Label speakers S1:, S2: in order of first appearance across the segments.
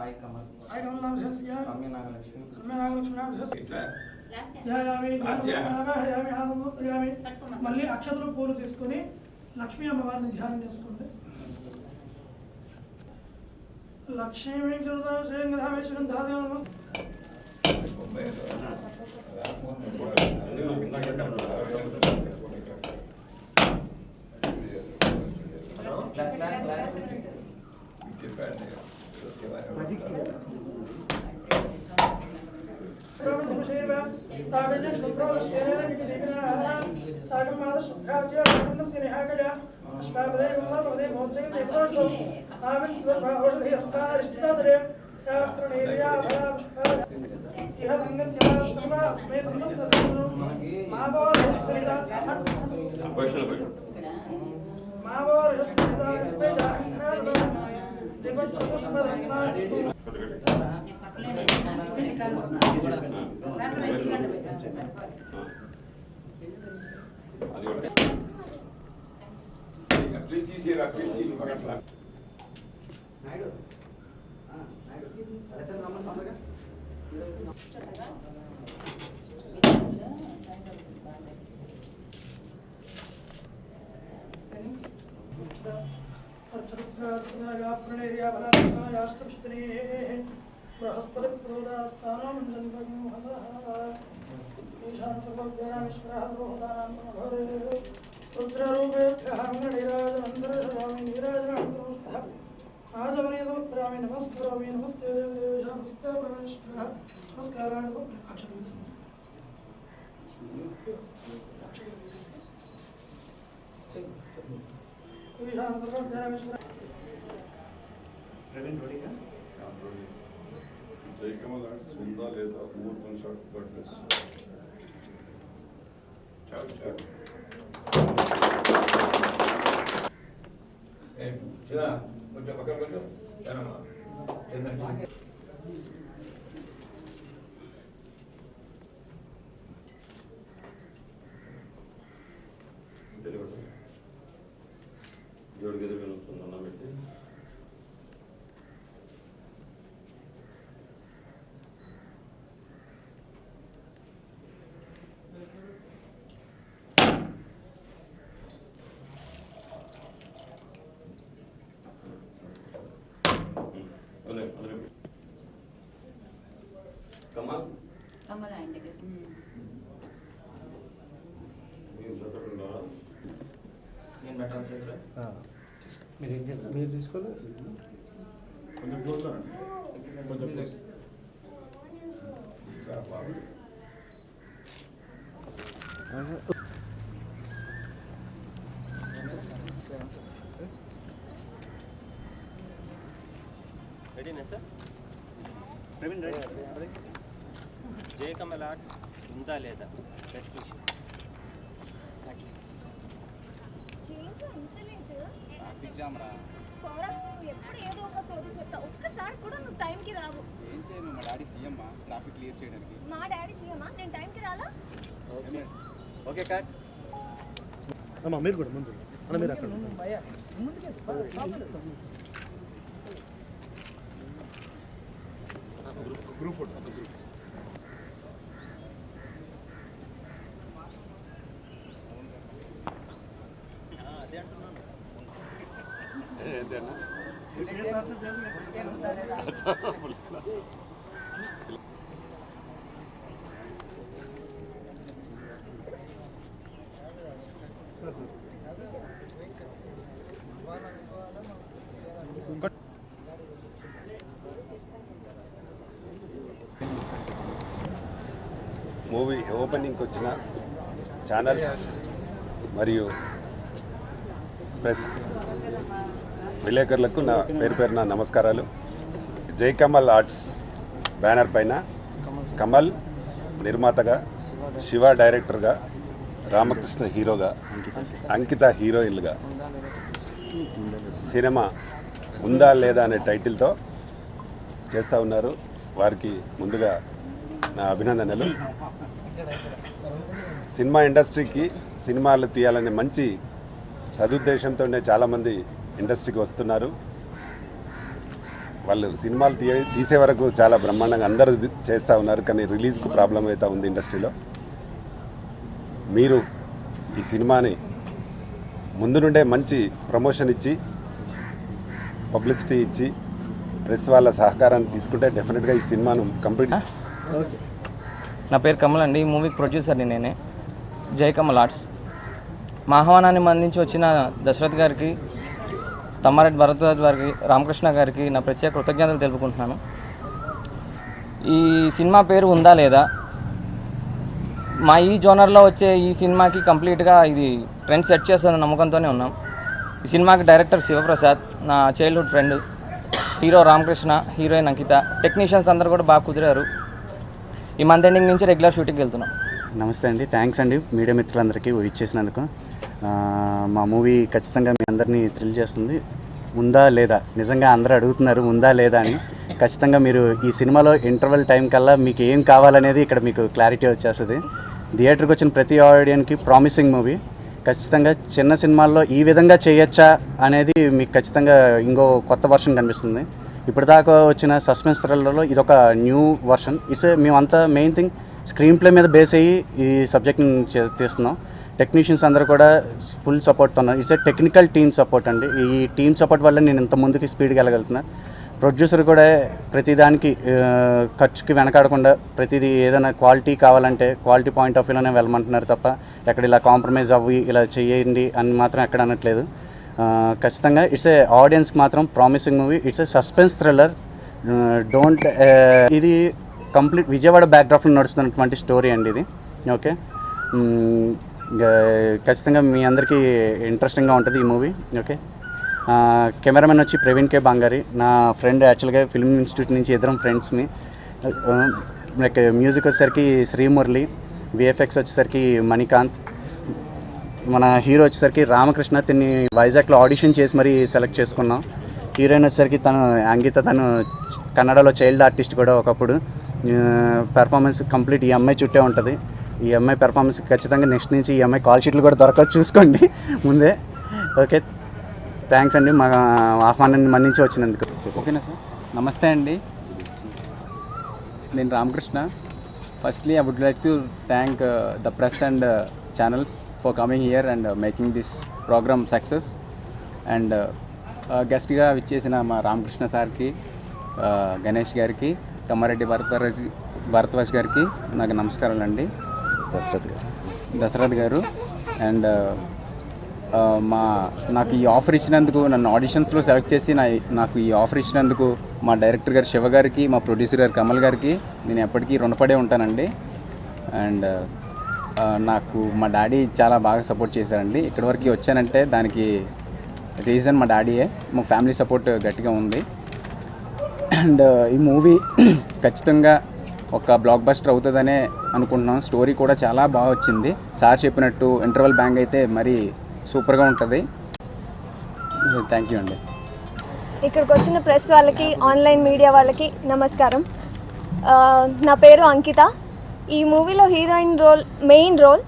S1: साई कमल
S2: नाम धस्य
S1: रम्य नागलक्ष्मी
S2: नाम धस्य యామి మళ్ళీ అక్షతలు పూలు తీసుకొని లక్ష్మీ అమ్మవారిని ధ్యానం చేసుకోండి. Lakshmi
S3: Jai Kamal Arts Vrinda Leda Mood One Shot God bless. Ciao ciao.
S4: Siya, magkapakal ko. Ano ma?
S3: జోడిగది వినుతున్నా పెట్టి కమల్
S5: కమల్ ఆయన దగ్గర
S1: నేను పెట్టాలి చేతులు
S2: మీరు తీసుకోవాలి
S3: కొంచెం చూస్తానండి కొంచెం
S6: రెడీనా సార్ ప్రవీణ్ రెడీ జై కమల్ ఆర్ట్స్ ఉందా లేదా బెస్ట్ విషయం
S7: ట్రాఫిక్ జామ్ రా ఎప్పుడు ఏదో ఒక సోది చెప్తా ఒక్కసారి కూడా నువ్వు టైంకి రావు
S6: ఏం చేయను మా డాడీ సీఎం ట్రాఫిక్ క్లియర్ చేయడానికి
S7: మా డాడీ సీఎమా నేను టైంకి రాలా
S6: ఓకే కట్
S2: అమ్మా మీరు కూడా ముందు అన్న మీరు అక్కడ
S3: గ్రూప్ ఫోటో
S6: అదే అంటున్నాను
S3: ఏంటన్నా
S8: మూవీ ఓపెనింగ్కి వచ్చిన ఛానల్స్ మరియు ప్రెస్ విలేకరులకు నా పేరున నమస్కారాలు. జై కమల్ ఆర్ట్స్ బ్యానర్ పైన కమల్ నిర్మాతగా, శివ డైరెక్టర్గా, రామకృష్ణ హీరోగా, అంకిత హీరోయిన్లుగా సినిమా ఉందా లేదా అనే టైటిల్తో చేస్తూ ఉన్నారు. వారికి ముందుగా నా అభినందనలు. సినిమా ఇండస్ట్రీకి సినిమాలు తీయాలనే మంచి సదుద్దేశంతోనే చాలామంది ఇండస్ట్రీకి వస్తున్నారు. వాళ్ళు సినిమాలు తీసే వరకు చాలా బ్రహ్మాండంగా అందరూ చేస్తూ ఉన్నారు, కానీ రిలీజ్కు ప్రాబ్లం అవుతూ ఉంది ఇండస్ట్రీలో. మీరు ఈ సినిమాని ముందు నుండే మంచి ప్రమోషన్ ఇచ్చి పబ్లిసిటీ ఇచ్చి ప్రెస్ వాళ్ళ సహకారాన్ని తీసుకుంటే డెఫినెట్గా ఈ సినిమాను కంప్లీట్.
S1: నా పేరు కమల్ అండి. ఈ మూవీకి ప్రొడ్యూసర్ని నేనే, జై కమల్ ఆర్ట్స్. మా ఆహ్వానాన్ని అందించి వచ్చిన దశరథ్ గారికి, తమ్మారెడ్డి భరద్వాజ్ గారికి, రామకృష్ణ గారికి నా ప్రత్యేక కృతజ్ఞతలు తెలుపుకుంటున్నాను. ఈ సినిమా పేరు ఉందా లేదా, మా ఈ జోనర్లో వచ్చే ఈ సినిమాకి కంప్లీట్గా ఇది ట్రెండ్ సెట్ చేస్తుందని నమ్మకంతోనే ఉన్నాం. ఈ సినిమాకి డైరెక్టర్ శివప్రసాద్, నా childhood friend, hero Ramakrishna, heroine Ankita, technicians అందరూ కూడా బాగా కుదిరారు. ఈ మంత్ ఎండింగ్ నుంచి రెగ్యులర్ షూటింగ్కి వెళ్తున్నాం.
S5: నమస్తే అండి, థ్యాంక్స్ అండి మీడియా మిత్రులందరికీ ఇచ్చేసినందుకు. మా మూవీ ఖచ్చితంగా మీ అందరినీ థ్రిల్ చేస్తుంది. ఉందా లేదా, నిజంగా అందరూ అడుగుతున్నారు ఉందా లేదా అని. ఖచ్చితంగా మీరు ఈ సినిమాలో ఇంటర్వెల్ టైం కల్లా మీకు ఏం కావాలనేది ఇక్కడ మీకు క్లారిటీ వచ్చేస్తుంది. థియేటర్కి వచ్చిన ప్రతి ఆడియన్కి ప్రామిసింగ్ మూవీ. ఖచ్చితంగా చిన్న సినిమాల్లో ఈ విధంగా చేయొచ్చా అనేది మీకు ఖచ్చితంగా ఇంకో కొత్త వర్షన్ కనిపిస్తుంది. ఇప్పటిదాకా వచ్చిన సస్పెన్స్ థ్రిల్లర్లో ఇదొక న్యూ వర్షన్. మేమంతా మెయిన్ థింగ్ స్క్రీన్ ప్లే మీద బేస్ అయ్యి ఈ సబ్జెక్ట్ని తీస్తున్నాం. టెక్నీషియన్స్ అందరూ కూడా ఫుల్ సపోర్ట్తో ఉన్నారు. It's a technical team support అండి. ఈ టీమ్ సపోర్ట్ వల్ల నేను ఇంత ముందుకి స్పీడ్గా వెళ్ళగలుగుతున్నా. ప్రొడ్యూసర్ కూడా ప్రతిదానికి ఖర్చుకి వెనకాడకుండా ప్రతిదీ ఏదైనా క్వాలిటీ కావాలంటే క్వాలిటీ పాయింట్ ఆఫ్ వ్యూలోనే వెళ్ళమంటున్నారు తప్ప ఎక్కడ ఇలా కాంప్రమైజ్ అవ్వి ఇలా చేయండి అని మాత్రం ఎక్కడ అనట్లేదు. ఖచ్చితంగా ఇట్స్ ఏ ఆడియన్స్కి మాత్రం promising movie. It's a suspense thriller. ఇది కంప్లీట్ విజయవాడ బ్యాక్డ్రాప్లో నడుస్తున్నటువంటి స్టోరీ అండి ఇది. ఓకే, ఖచ్చితంగా మీ అందరికీ ఇంట్రెస్టింగ్గా ఉంటుంది ఈ మూవీ. ఓకే, కెమెరామెన్ వచ్చి ప్రవీణ్ కే బంగారి, నా ఫ్రెండ్. యాక్చువల్గా ఫిల్మ్ ఇన్స్టిట్యూట్ నుంచి ఇద్దరం ఫ్రెండ్స్ని. లైక్ మ్యూజిక్ వచ్చేసరికి శ్రీమురళి, విఎఫ్ఎక్స్ వచ్చేసరికి మణికాంత్, మన హీరో వచ్చేసరికి రామకృష్ణ. తిని వైజాగ్లో ఆడిషన్ చేసి మరీ సెలెక్ట్ చేసుకున్నాం. హీరోయిన్ వచ్చేసరికి తను అంకిత, తను కన్నడలో చైల్డ్ ఆర్టిస్ట్ కూడా ఒకప్పుడు. పెర్ఫార్మెన్స్ కంప్లీట్ ఈ అమ్మాయి చుట్టే ఉంటుంది. ఈ అమ్మాయి పెర్ఫార్మెన్స్ ఖచ్చితంగా నెక్స్ట్ నుంచి ఈ అమ్మాయి కాల్ షీట్లు కూడా దొరకదు, చూసుకోండి ముందే. ఓకే, థ్యాంక్స్ అండి మా ఆహ్వానాన్ని మన్నించి వచ్చినందుకు.
S6: ఓకేనా సార్? నమస్తే అండి, నేను Ramakrishna. Firstly I would like to thank the press and channels for coming here and making this programme success. అండ్ గెస్ట్గా విచ్చేసిన మా రామకృష్ణ సార్కి, గణేష్ గారికి, తమ్మారెడ్డి భరద్వాజ్ గారికి నాకు నమస్కారాలండి. దశరథ్ గారు. అండ్ నాకు ఈ ఆఫర్ ఇచ్చినందుకు, నన్ను ఆడిషన్స్లో సెలెక్ట్ చేసి నాకు ఈ ఆఫర్ ఇచ్చినందుకు మా డైరెక్టర్ గారు శివ గారికి, మా ప్రొడ్యూసర్ గారు కమల్ గారికి నేను ఎప్పటికీ రుణపడే ఉంటానండి. అండ్ నాకు మా డాడీ చాలా బాగా సపోర్ట్ చేశారండి. ఇక్కడి వరకు వచ్చానంటే దానికి రీజన్ మా డాడీయే. మా ఫ్యామిలీ సపోర్ట్ గట్టిగా ఉంది. అండ్ ఈ మూవీ ఖచ్చితంగా ఒక బ్లాక్ బస్టర్ అవుతుందనే అనుకుంటున్నాం. స్టోరీ కూడా చాలా బాగా వచ్చింది. సార్ చెప్పినట్టు ఇంటర్వెల్ బ్యాంగ్ అయితే మరీ సూపర్గా ఉంటుంది. థ్యాంక్ యూ అండి.
S7: ఇక్కడికి వచ్చిన ప్రెస్ వాళ్ళకి, ఆన్లైన్ మీడియా వాళ్ళకి నమస్కారం. నా పేరు అంకిత. ఈ మూవీలో హీరోయిన్ రోల్, మెయిన్ రోల్,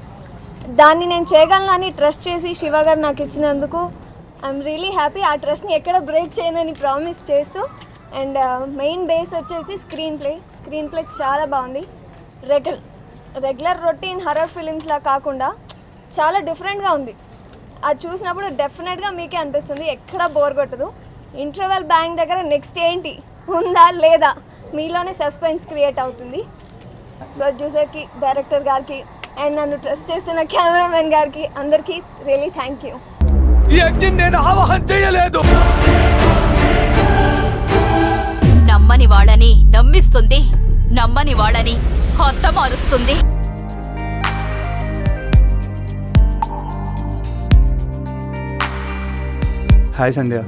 S7: దాన్ని నేను చేయగలనని ట్రస్ట్ చేసి శివ గారు నాకు ఇచ్చినందుకు ఐఎమ్ రియలీ హ్యాపీ. ఆ ట్రస్ట్ని ఎక్కడ బ్రేక్ చేయనని ప్రామిస్ చేస్తూ. అండ్ మెయిన్ బేస్ వచ్చేసి స్క్రీన్ ప్లే చాలా బాగుంది. రెగ్యులర్ రొటీన్ హర్రర్ ఫిలిమ్స్లా కాకుండా చాలా డిఫరెంట్గా ఉంది. అది చూసినప్పుడు డెఫినెట్గా మీకే అనిపిస్తుంది, ఎక్కడా బోర్ కొట్టదు. ఇంటర్వెల్ బ్యాంగ్ దగ్గర నెక్స్ట్ ఏంటి ఉందా లేదా మీలోనే సస్పెన్స్ క్రియేట్ అవుతుంది. ప్రొడ్యూసర్కి, డైరెక్టర్ గారికి, అండ్ నన్ను ట్రస్ట్ చేస్తున్న కెమెరామెన్ గారికి అందరికీ రియలీ థ్యాంక్ యూ.
S9: నమ్మని వాళ్ళని నమ్మిస్తుంది, నమ్మని వాళ్ళని హతమారుస్తుంది.
S10: హాయ్ సంధ్య.